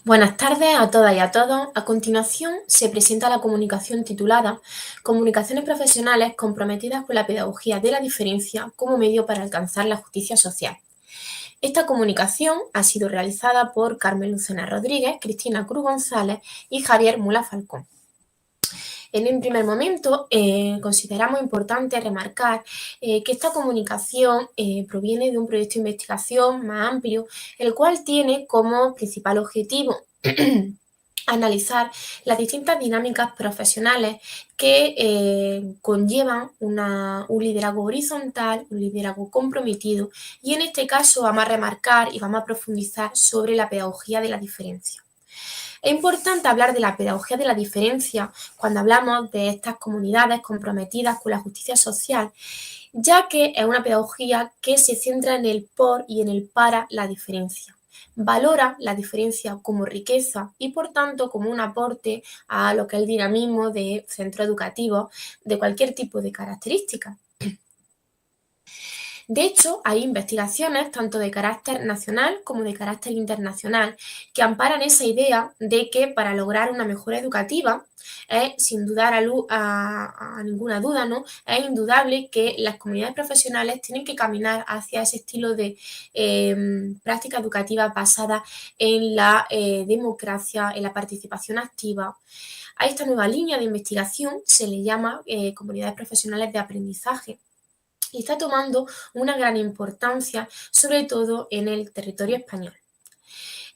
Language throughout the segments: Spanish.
Buenas tardes a todas y a todos. A continuación se presenta la comunicación titulada Comunicaciones profesionales comprometidas con la pedagogía de la diferencia como medio para alcanzar la justicia social. Esta comunicación ha sido realizada por Carmen Lucena Rodríguez, Cristina Cruz González y Javier Mula Falcón. En un primer momento, consideramos importante remarcar que esta comunicación proviene de un proyecto de investigación más amplio, el cual tiene como principal objetivo analizar las distintas dinámicas profesionales que conllevan un liderazgo horizontal, un liderazgo comprometido, y en este caso vamos a remarcar y vamos a profundizar sobre la pedagogía de la diferencia. Es importante hablar de la pedagogía de la diferencia cuando hablamos de estas comunidades comprometidas con la justicia social, ya que es una pedagogía que se centra en el por y en el para la diferencia. Valora la diferencia como riqueza y, por tanto, como un aporte a lo que es el dinamismo de centros educativos de cualquier tipo de características. De hecho, hay investigaciones tanto de carácter nacional como de carácter internacional que amparan esa idea de que para lograr una mejora educativa es, sin dudar a ninguna duda, ¿no? Es indudable que las comunidades profesionales tienen que caminar hacia ese estilo de práctica educativa basada en la democracia, en la participación activa. A esta nueva línea de investigación se le llama comunidades profesionales de aprendizaje y está tomando una gran importancia, sobre todo en el territorio español.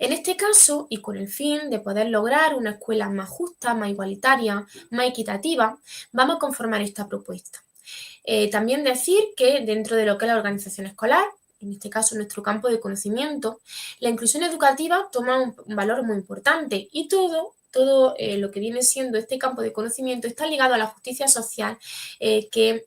En este caso, y con el fin de poder lograr una escuela más justa, más igualitaria, más equitativa, vamos a conformar esta propuesta. También decir que dentro de lo que es la organización escolar, en este caso nuestro campo de conocimiento, la inclusión educativa toma un valor muy importante y todo lo que viene siendo este campo de conocimiento está ligado a la justicia social que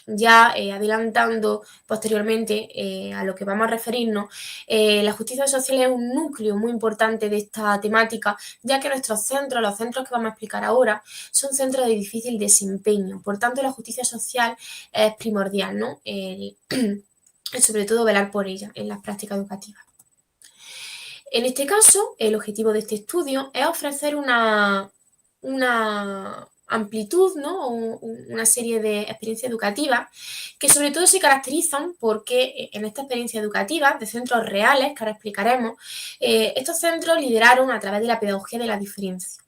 ya adelantando posteriormente a lo que vamos a referirnos, la justicia social es un núcleo muy importante de esta temática, ya que nuestros centros, los centros que vamos a explicar ahora, son centros de difícil desempeño. Por tanto, la justicia social es primordial, ¿no? Sobre todo velar por ella en las prácticas educativas. En este caso, el objetivo de este estudio es ofrecer una amplitud, ¿no? Una serie de experiencias educativas que sobre todo se caracterizan porque en esta experiencia educativa de centros reales, que ahora explicaremos, estos centros lideraron a través de la pedagogía de la diferencia.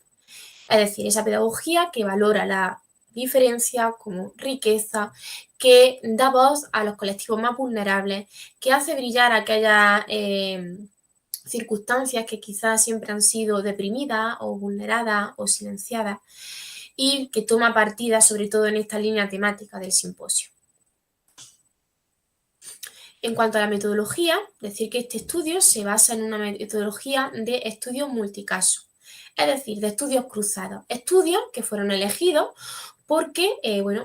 Es decir, esa pedagogía que valora la diferencia como riqueza, que da voz a los colectivos más vulnerables, que hace brillar aquellas circunstancias que quizás siempre han sido deprimidas o vulneradas o silenciadas y que toma partida sobre todo en esta línea temática del simposio. En cuanto a la metodología, decir que este estudio se basa en una metodología de estudios multicaso, es decir, de estudios cruzados, estudios que fueron elegidos porque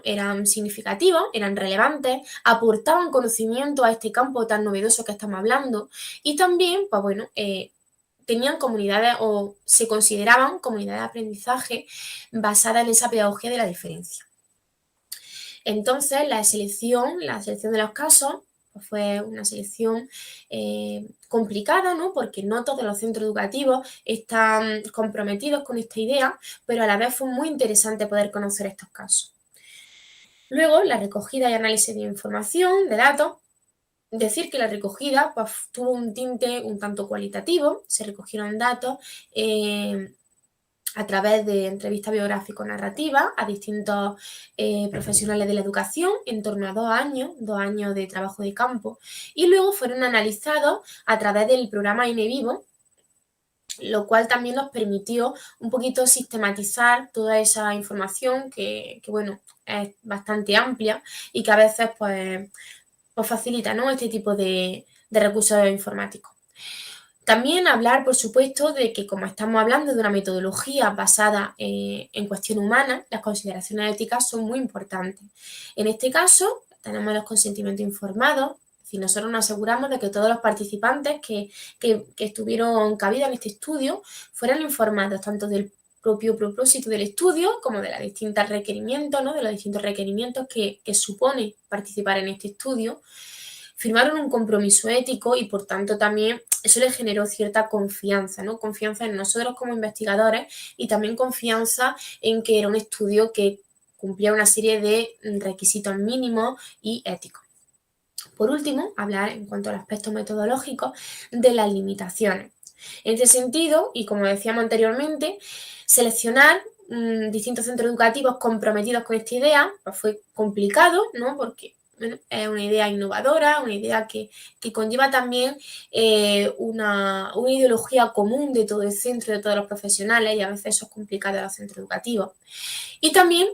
eran significativos, eran relevantes, aportaban conocimiento a este campo tan novedoso que estamos hablando y también, tenían comunidades o se consideraban comunidades de aprendizaje basadas en esa pedagogía de la diferencia. Entonces, la selección de los casos fue una selección complicada, ¿no? Porque no todos los centros educativos están comprometidos con esta idea, pero a la vez fue muy interesante poder conocer estos casos. Luego, la recogida y análisis de información, de datos. Decir que la recogida tuvo un tinte un tanto cualitativo, se recogieron datos a través de entrevistas biográfico-narrativas a distintos profesionales de la educación en torno a 2 años de trabajo de campo, y luego fueron analizados a través del programa INEVIVO, lo cual también nos permitió un poquito sistematizar toda esa información que es bastante amplia y que a veces pues facilita, ¿no? Este tipo de recursos informáticos. También hablar, por supuesto, de que como estamos hablando de una metodología basada en cuestiones humanas, las consideraciones éticas son muy importantes. En este caso, tenemos los consentimientos informados, es decir, nosotros nos aseguramos de que todos los participantes que estuvieron cabida en este estudio fueran informados tanto del propio propósito del estudio como de los distintos requerimientos, ¿no? De los distintos requerimientos que supone participar en este estudio. firmaron un compromiso ético y por tanto también eso les generó cierta confianza, ¿no? Confianza en nosotros como investigadores y también confianza en que era un estudio que cumplía una serie de requisitos mínimos y éticos. Por último, hablar en cuanto al aspecto metodológico de las limitaciones. En este sentido, y como decíamos anteriormente, seleccionar distintos centros educativos comprometidos con esta idea pues fue complicado, ¿no? Porque bueno, es una idea innovadora, una idea que conlleva también una ideología común de todo el centro, de todos los profesionales, y a veces eso es complicado en los centros educativos. Y también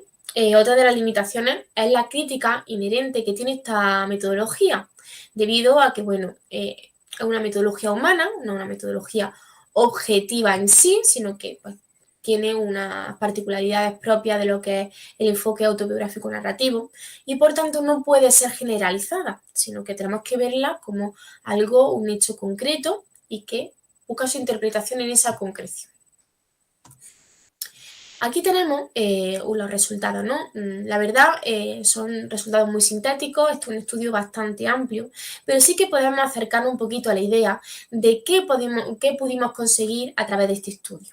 otra de las limitaciones es la crítica inherente que tiene esta metodología, debido a que, bueno, es una metodología humana, no una metodología objetiva en sí, sino que pues, tiene unas particularidades propias de lo que es el enfoque autobiográfico narrativo y por tanto no puede ser generalizada, sino que tenemos que verla como algo, un hecho concreto y que busca su interpretación en esa concreción. Aquí tenemos los resultados, ¿no? La verdad son resultados muy sintéticos, esto es un estudio bastante amplio, pero sí que podemos acercarnos un poquito a la idea de qué pudimos conseguir a través de este estudio.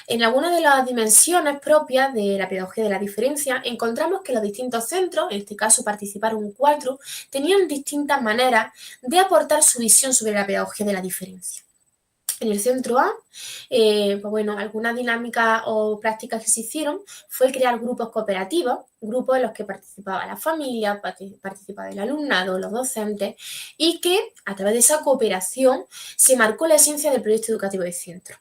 En algunas de las dimensiones propias de la pedagogía de la diferencia, encontramos que los distintos centros, en este caso participaron 4, tenían distintas maneras de aportar su visión sobre la pedagogía de la diferencia. En el centro A, pues bueno, algunas dinámicas o prácticas que se hicieron fue crear grupos cooperativos, grupos en los que participaba la familia, participaba el alumnado, los docentes, y que a través de esa cooperación se marcó la esencia del proyecto educativo del centro.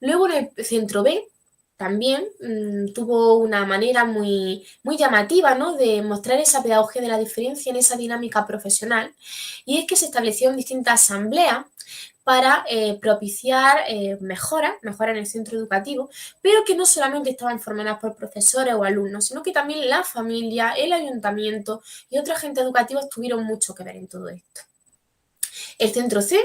Luego en el centro B también tuvo una manera muy, muy llamativa, ¿no?, de mostrar esa pedagogía de la diferencia en esa dinámica profesional, y es que se establecieron distintas asambleas para propiciar mejoras en el centro educativo, pero que no solamente estaban formadas por profesores o alumnos, sino que también la familia, el ayuntamiento y otros agentes educativos tuvieron mucho que ver en todo esto. El centro C,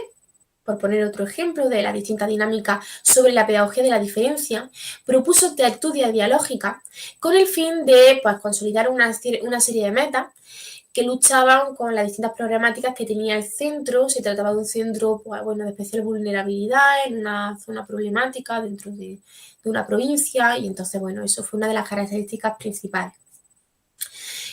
por poner otro ejemplo de la distinta dinámica sobre la pedagogía de la diferencia, propuso tertulia dialógica con el fin de pues, consolidar una serie de metas que luchaban con las distintas problemáticas que tenía el centro. Se trataba de un centro pues, bueno, de especial vulnerabilidad en una zona problemática dentro de una provincia, y entonces, bueno, eso fue una de las características principales.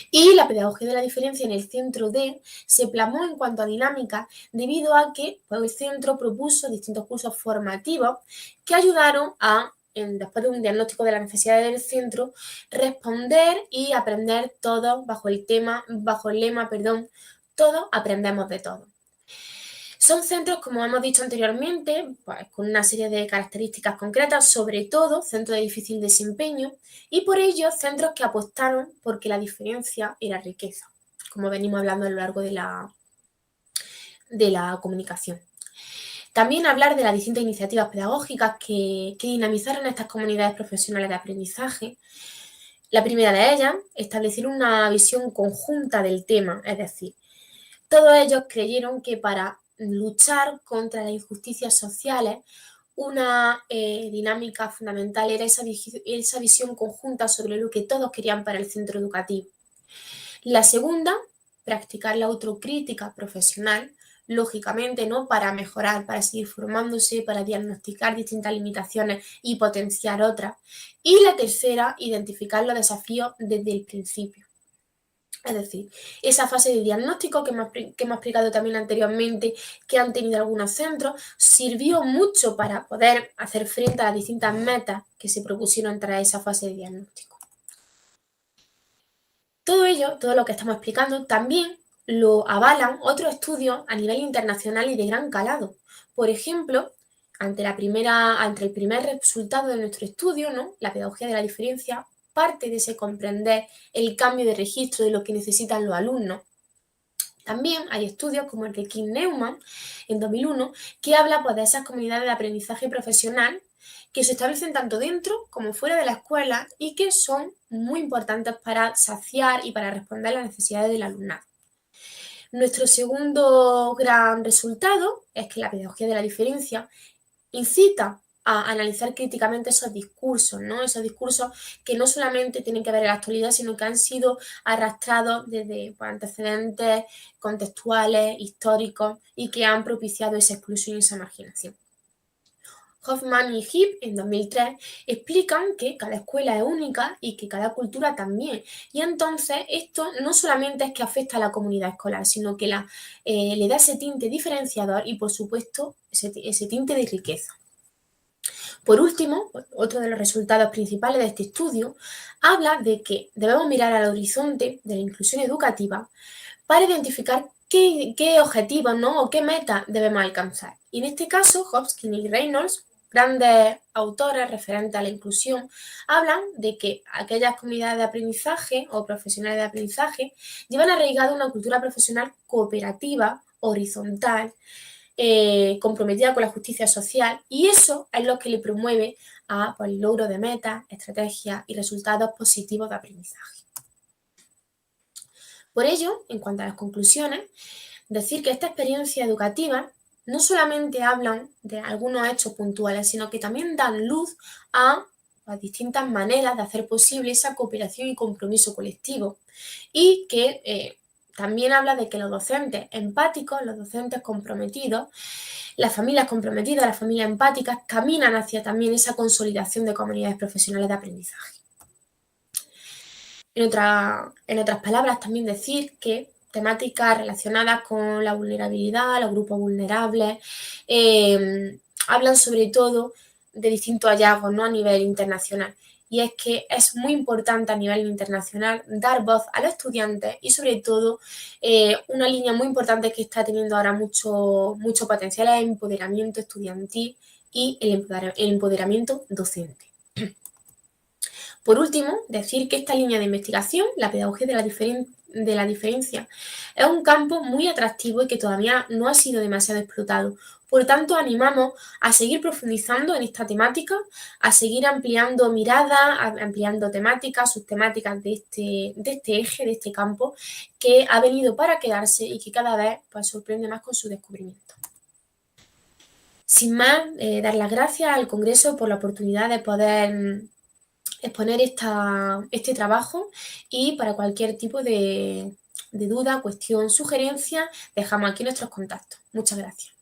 Y la pedagogía de la diferencia en el centro D se plasmó en cuanto a dinámica debido a que pues, el centro propuso distintos cursos formativos que ayudaron a, después de un diagnóstico de las necesidades del centro, responder y aprender todos bajo el lema, todos aprendemos de todo. Son centros, como hemos dicho anteriormente, pues, con una serie de características concretas, sobre todo centros de difícil desempeño, y por ello centros que apostaron porque la diferencia era riqueza, como venimos hablando a lo largo de la comunicación. También hablar de las distintas iniciativas pedagógicas que dinamizaron estas comunidades profesionales de aprendizaje. La primera de ellas, establecer una visión conjunta del tema, es decir, todos ellos creyeron que para luchar contra las injusticias sociales, una dinámica fundamental era esa visión conjunta sobre lo que todos querían para el centro educativo. La segunda, practicar la autocrítica profesional, lógicamente, ¿no?, para mejorar, para seguir formándose, para diagnosticar distintas limitaciones y potenciar otras. Y la tercera, identificar los desafíos desde el principio. Es decir, esa fase de diagnóstico que hemos explicado también anteriormente, que han tenido algunos centros, sirvió mucho para poder hacer frente a las distintas metas que se propusieron tras esa fase de diagnóstico. Todo ello, todo lo que estamos explicando, también lo avalan otros estudios a nivel internacional y de gran calado. Por ejemplo, ante el primer resultado de nuestro estudio, ¿no?, la pedagogía de la diferencia, parte de ese comprender el cambio de registro de lo que necesitan los alumnos. También hay estudios como el de Kim Neumann en 2001 que habla pues, de esas comunidades de aprendizaje profesional que se establecen tanto dentro como fuera de la escuela y que son muy importantes para saciar y para responder a las necesidades del alumnado. Nuestro segundo gran resultado es que la pedagogía de la diferencia incita a analizar críticamente esos discursos, ¿no? Esos discursos que no solamente tienen que ver en la actualidad, sino que han sido arrastrados desde pues, antecedentes contextuales, históricos, y que han propiciado esa exclusión y esa marginación. Hoffman y Heap, en 2003, explican que cada escuela es única y que cada cultura también. Y entonces esto no solamente es que afecta a la comunidad escolar, sino que le da ese tinte diferenciador y, por supuesto, ese tinte de riqueza. Por último, otro de los resultados principales de este estudio habla de que debemos mirar al horizonte de la inclusión educativa para identificar qué objetivos, ¿no? O qué metas debemos alcanzar. Y en este caso, Hopkins y Reynolds, grandes autores referentes a la inclusión, hablan de que aquellas comunidades de aprendizaje o profesionales de aprendizaje llevan arraigada una cultura profesional cooperativa, horizontal, comprometida con la justicia social, y eso es lo que le promueve pues, el logro de metas, estrategias y resultados positivos de aprendizaje. Por ello, en cuanto a las conclusiones, decir que esta experiencia educativa no solamente hablan de algunos hechos puntuales, sino que también dan luz a distintas maneras de hacer posible esa cooperación y compromiso colectivo, y que también habla de que los docentes empáticos, los docentes comprometidos, las familias comprometidas, las familias empáticas, caminan hacia también esa consolidación de comunidades profesionales de aprendizaje. En otras palabras, también decir que temáticas relacionadas con la vulnerabilidad, los grupos vulnerables, hablan sobre todo de distintos hallazgos, ¿no? A nivel internacional. Y es que es muy importante a nivel internacional dar voz a los estudiantes y, sobre todo, una línea muy importante que está teniendo ahora mucho potencial es el empoderamiento estudiantil y el empoderamiento docente. Por último, decir que esta línea de investigación, la pedagogía de la diferencia, es un campo muy atractivo y que todavía no ha sido demasiado explotado. Por tanto, animamos a seguir profundizando en esta temática, a seguir ampliando miradas, ampliando temáticas, subtemáticas de este eje, de este campo, que ha venido para quedarse y que cada vez pues, sorprende más con su descubrimiento. Sin más, dar las gracias al Congreso por la oportunidad de poder exponer este trabajo, y para cualquier tipo de duda, cuestión, sugerencia, dejamos aquí nuestros contactos. Muchas gracias.